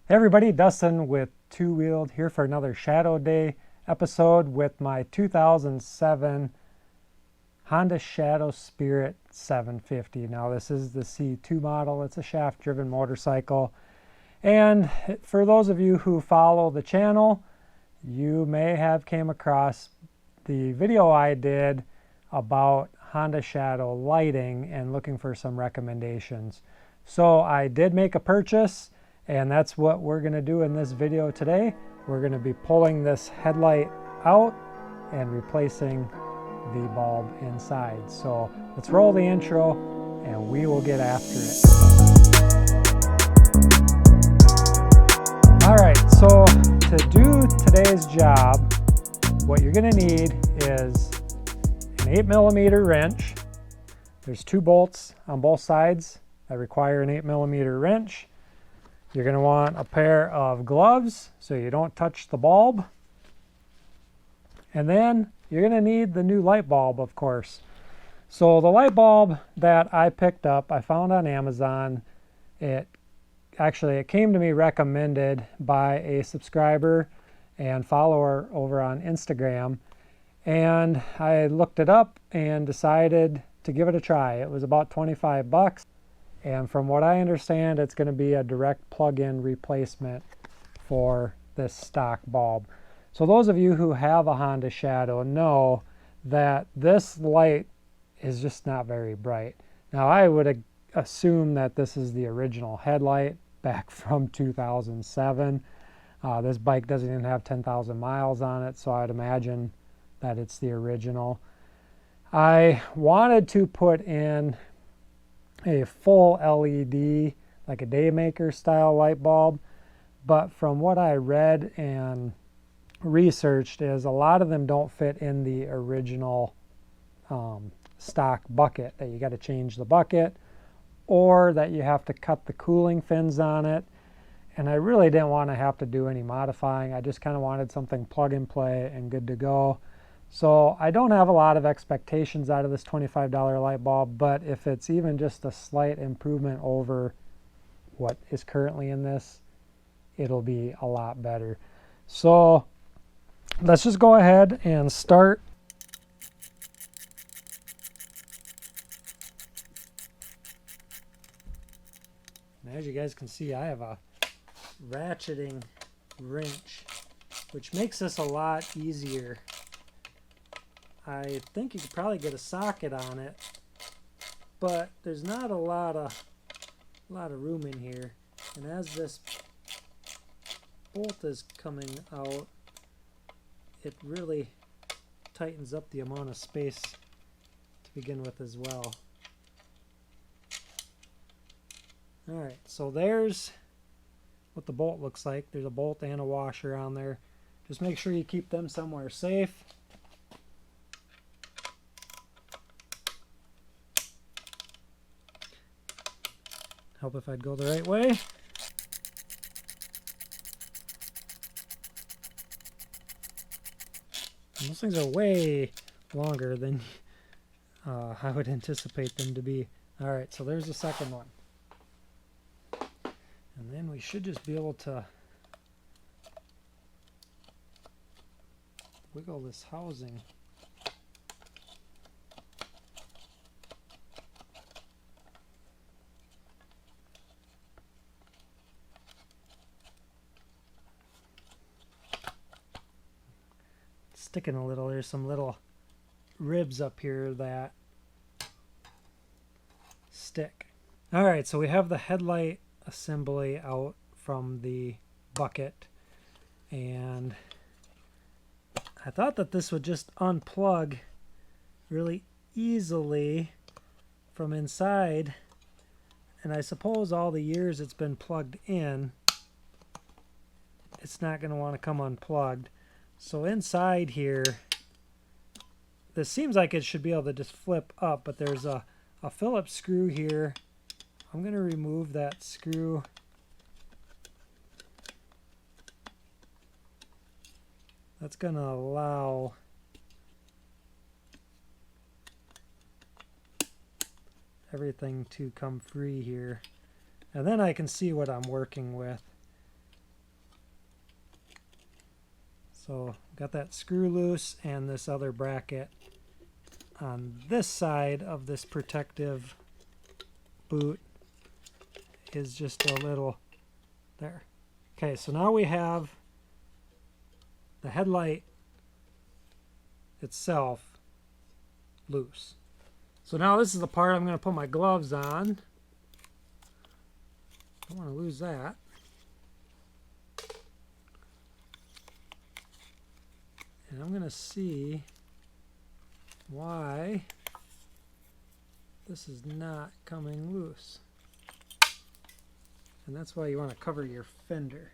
Hey everybody, Dustin with TWOWHEELD here for another Shadow Day episode with my 2007 Honda Shadow Spirit 750. Now this is the C2 model. It's a shaft-driven motorcycle. And for those of you who follow the channel, you may have came across the video I did about Honda Shadow lighting and looking for some recommendations. So I did make a purchase, and that's what we're going to do in this video today. We're going to be pulling this headlight out and replacing the bulb inside. So let's roll the intro and we will get after it. All right, so to do today's job, what you're going to need is an 8mm wrench. There's 2 bolts on both sides that require an 8mm wrench. You're going to want a pair of gloves so you don't touch the bulb. And then you're going to need the new light bulb, of course. So the light bulb that I picked up, I found on Amazon. It came to me recommended by a subscriber and follower over on Instagram. And I looked it up and decided to give it a try. It was about 25 bucks. And from what I understand, it's going to be a direct plug-in replacement for this stock bulb. So those of you who have a Honda Shadow know that this light is just not very bright. Now I would assume that this is the original headlight back from 2007. This bike doesn't even have 10,000 miles on it, so I'd imagine that it's the original. I wanted to put in a full LED, like a Daymaker style light bulb, but from what I read and researched is a lot of them don't fit in the original stock bucket, that you got to change the bucket or that you have to cut the cooling fins on it. And I really didn't want to have to do any modifying. I just kind of wanted something plug and play and good to go. So I don't have a lot of expectations out of this $25 light bulb, but if it's even just a slight improvement over what is currently in this, it'll be a lot better. So let's just go ahead and start. And as you guys can see, I have a ratcheting wrench, which makes this a lot easier. I think you could probably get a socket on it, but there's not a lot of room in here. And as this bolt is coming out, it really tightens up the amount of space to begin with as well. Alright, so there's what the bolt looks like. There's a bolt and a washer on there. Just make sure you keep them somewhere safe. Help if I'd go the right way. And those things are way longer than I would anticipate them to be. Alright, so there's the second one. And then we should just be able to wiggle this housing. Sticking a little. There's some little ribs up here that stick. Alright, so we have the headlight assembly out from the bucket, and I thought that this would just unplug really easily from inside, and I suppose all the years it's been plugged in, it's not going to want to come unplugged. So inside here, this seems like it should be able to just flip up, but there's a Phillips screw here. I'm going to remove that screw. That's going to allow everything to come free here. And then I can see what I'm working with. So got that screw loose, and this other bracket on this side of this protective boot is just a little there. Okay, so now we have the headlight itself loose. So now this is the part I'm going to put my gloves on. Don't want to lose that. And I'm going to see why this is not coming loose. And that's why you want to cover your fender.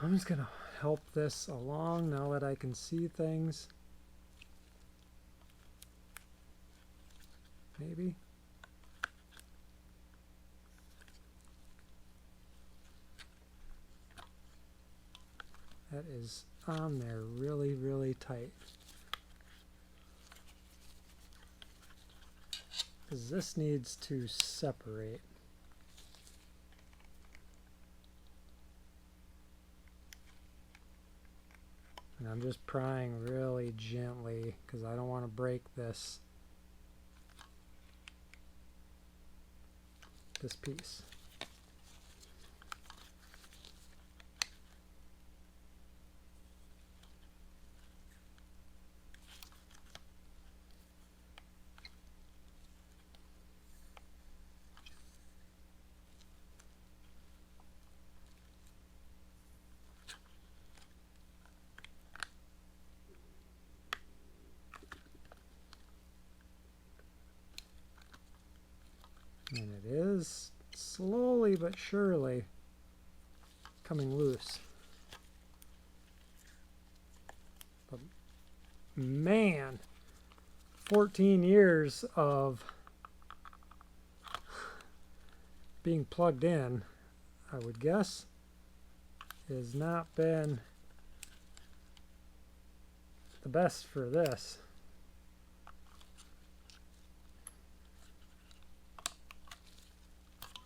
I'm just going to help this along now that I can see things. Maybe. That is on there really, really tight. Because this needs to separate. And I'm just prying really gently because I don't want to break this piece. And it is slowly but surely coming loose. But man, 14 years of being plugged in, I would guess, has not been the best for this.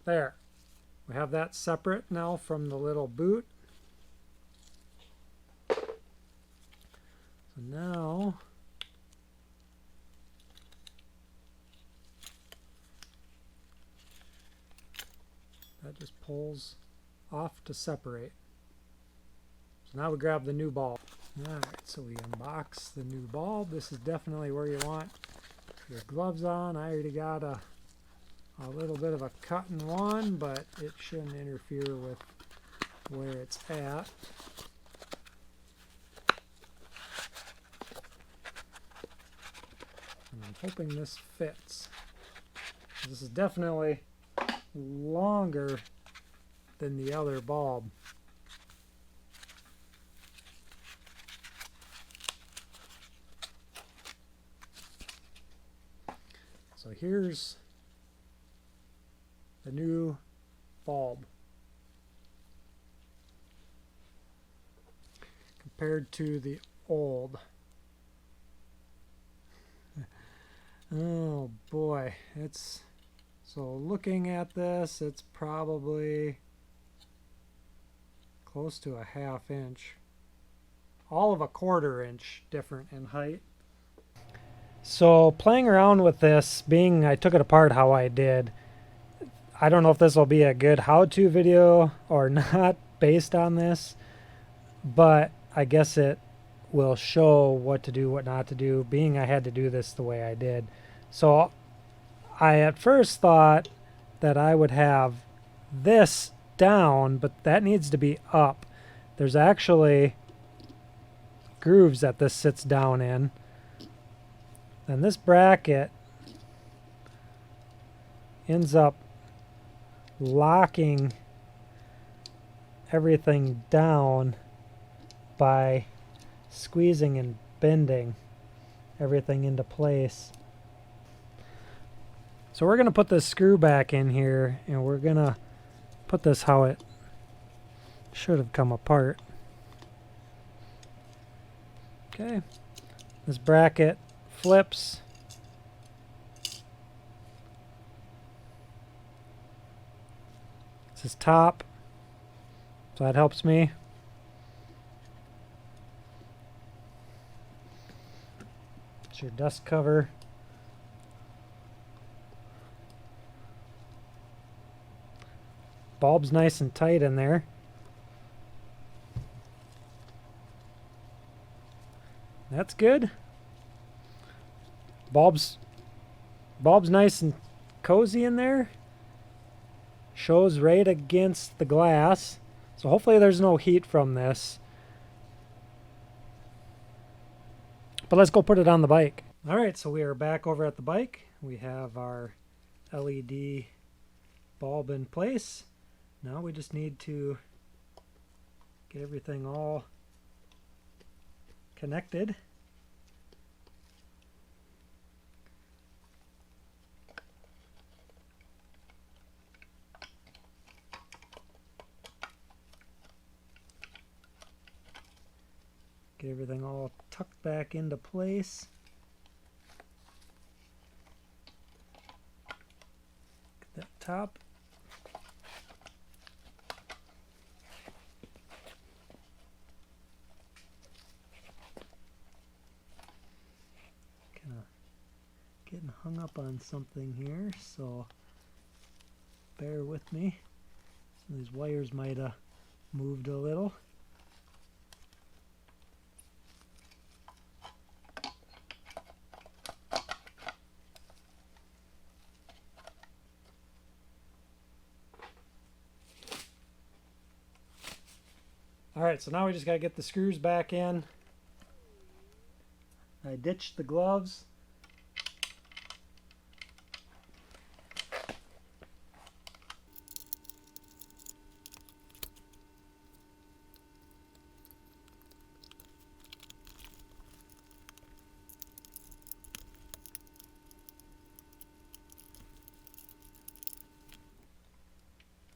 There. We have that separate now from the little boot. So now that just pulls off to separate. So now we grab the new bulb. Alright, so we unbox the new bulb. This is definitely where you want your gloves on. I already got a little bit of a cut in one, but it shouldn't interfere with where it's at. And I'm hoping this fits. This is definitely longer than the other bulb. So here's the new bulb compared to the old. Oh boy, it's so looking at this, it's probably close to a ½ inch, all of a ½ inch different in height. So playing around with this, being I took it apart how I did, I don't know if this will be a good how-to video or not based on this, but I guess it will show what to do, what not to do, being I had to do this the way I did. So I at first thought that I would have this down, but that needs to be up. There's actually grooves that this sits down in. And this bracket ends up locking everything down by squeezing and bending everything into place. So we're going to put this screw back in here, and we're going to put this how it should have come apart. Okay, this bracket flips. This is top, so that helps me. It's your dust cover. Bulb's nice and tight in there. That's good. Bulb's nice and cozy in there. Shows right against the glass. So hopefully there's no heat from this. But let's go put it on the bike. Alright, so we are back over at the bike. We have our LED bulb in place. Now we just need to get everything all connected. Get everything all tucked back into place. Get that top. Kind of getting hung up on something here, so bear with me. Some of these wires might have moved a little. Alright, so now we just got to get the screws back in. I ditched the gloves.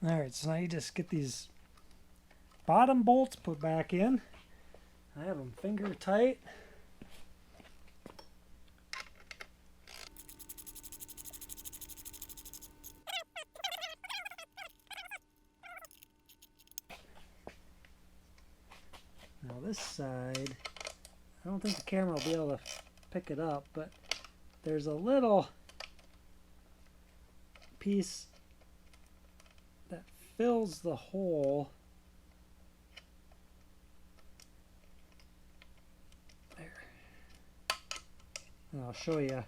Alright, so now you just get these bottom bolts put back in. I have them finger tight. Now this side, I don't think the camera will be able to pick it up, but there's a little piece that fills the hole. And I'll show you.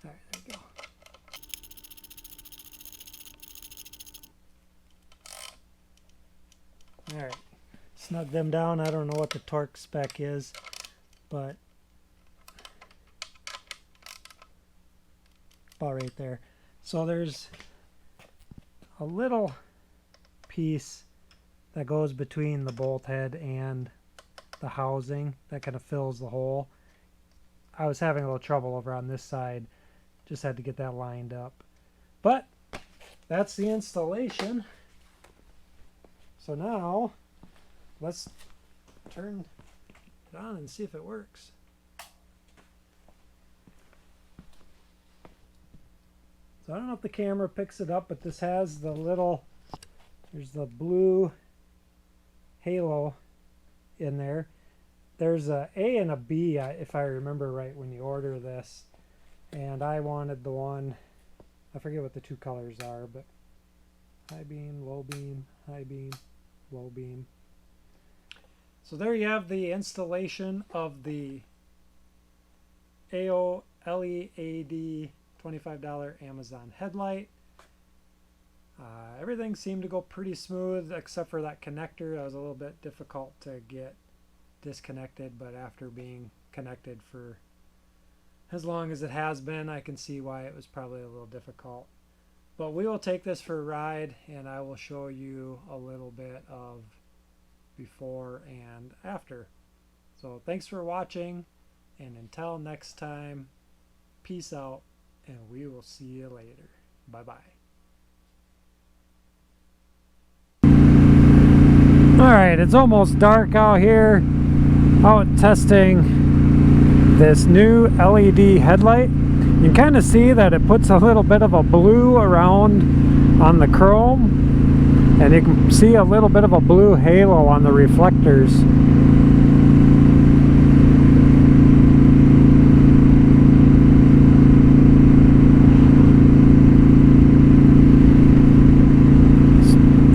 Alright, there we go. Alright, snug them down. I don't know what the torque spec is, but about right there. So there's a little piece that goes between the bolt head and the housing that kind of fills the hole. I was having a little trouble over on this side. Just had to get that lined up. But that's the installation. So now let's turn it on and see if it works. So I don't know if the camera picks it up, but this has the little, there's the blue halo in there. There's a A and a B, if I remember right, when you order this. And I wanted the one, I forget what the two colors are, but high beam, low beam, high beam, low beam. So there you have the installation of the AOLEAD $25 Amazon headlight. Everything seemed to go pretty smooth except for that connector. That was a little bit difficult to get disconnected, but after being connected for as long as it has been, I can see why it was probably a little difficult. But we will take this for a ride, and I will show you a little bit of before and after. So thanks for watching, and until next time, peace out, and we will see you later. Bye-bye. Alright, it's almost dark out here, out testing this new LED headlight. You can kind of see that it puts a little bit of a blue around on the chrome, and you can see a little bit of a blue halo on the reflectors.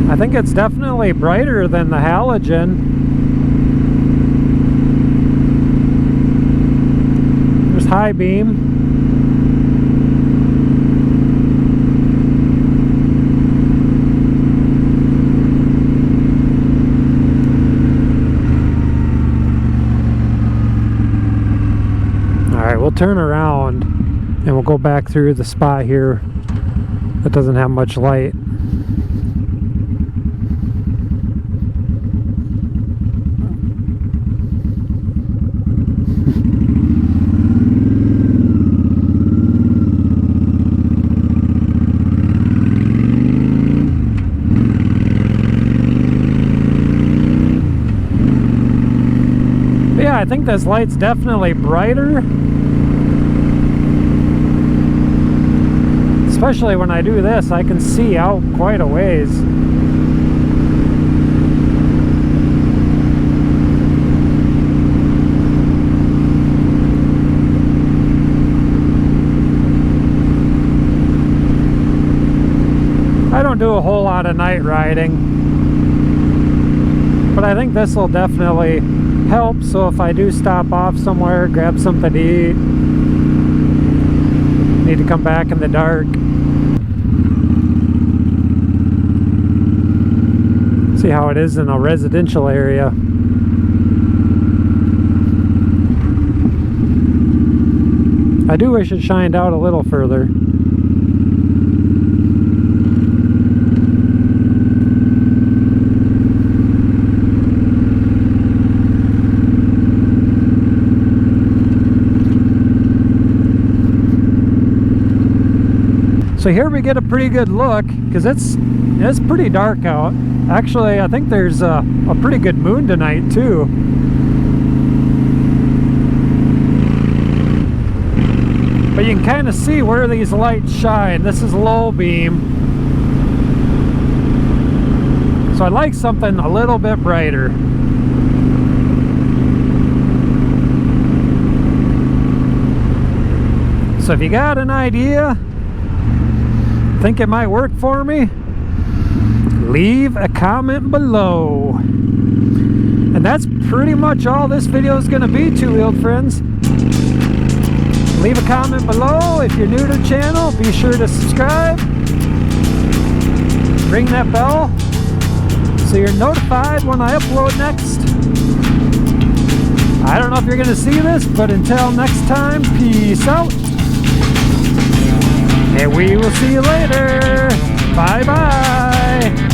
I think it's definitely brighter than the halogen. There's high beam. Alright, we'll turn around and we'll go back through the spot here that doesn't have much light. Yeah, I think this light's definitely brighter. Especially when I do this, I can see out quite a ways. I don't do a whole lot of night riding, but I think this will definitely help. So if I do stop off somewhere, grab something to eat, need to come back in the dark, see how it is in a residential area. I do wish it shined out a little further. So here we get a pretty good look, because it's pretty dark out. Actually, I think there's a pretty good moon tonight too. But you can kind of see where these lights shine. This is low beam. So I'd like something a little bit brighter. So if you got an idea, think it might work for me, leave a comment below. And that's pretty much all this video is going to be, two-wheeled friends. Leave a comment below. If you're new to the channel, be sure to subscribe. Ring that bell so you're notified when I upload next. I don't know if you're going to see this, but until next time, peace out. And we will see you later. Bye-bye.